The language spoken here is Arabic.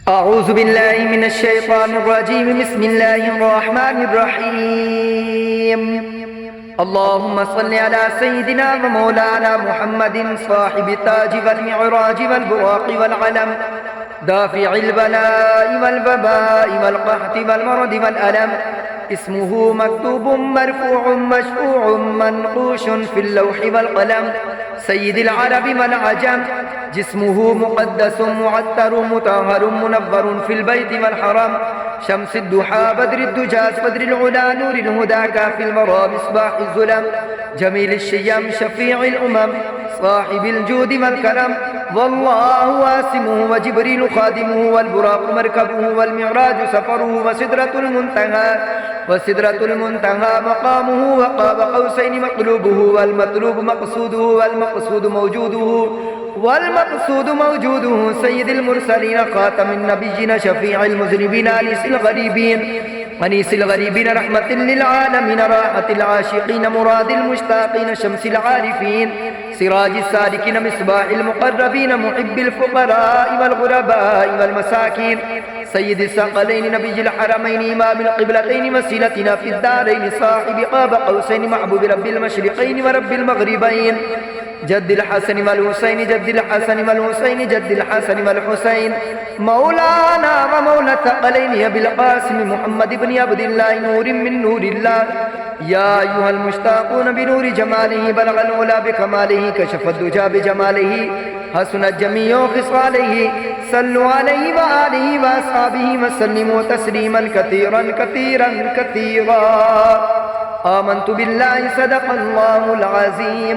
أعوذ بالله من الشيطان الرجيم. بسم الله الرحمن الرحيم. اللهم صل على سيدنا ومولانا محمد صاحب التاج والمعراج والبراق والعلم، دافع البلاء والوباء والقحط والمرض والألم. اسمه مكتوب مرفوع مشفوع منقوش في اللوح والقلم، سيد العرب والعجم. جسمه مقدس معطر مطهر منور في البيت والحرم، شمس الضحى بدر الدجى بدر العلا نور الهدى كافي المرى مصباح الظلم، جميل الشيم شفيع الأمم صاحب الجود والكرم. والله واسمه وجبريل خادمه والبراق مركبه والمعراج سفره وسدرة المنتهى مقامه وقاب قوسين مقلوبه والمطلوب مقصوده والمقصود موجوده سيد المرسلين خاتم النبيين شفيع المذنبين أنيس الغريبين رحمة للعالمين راحة العاشقين مراد المشتاقين شمس العارفين سراج السالكين مصباح المقربين محب الفقراء والغرباء والمساكين سيد الثقلين نبي الحرمين إمام القبلتين وسيلتنا في الدارين صاحب قاب قوسين محبوب رب المشرقين ورب المغربين جد الحسن والحسين جد الحسن والحسين مولانا ومولى الثقلين أبي القاسم محمد بن عبد الله نور من نور الله. يا أيها المشتاقون بنور جماله بلغ العلا بكماله كشف الدجى بجماله حسنت جميع خصاله صلوا عليه وآله وأصحابه وسلموا تسليما كثيرا. آمنت بالله صدق الله العظيم.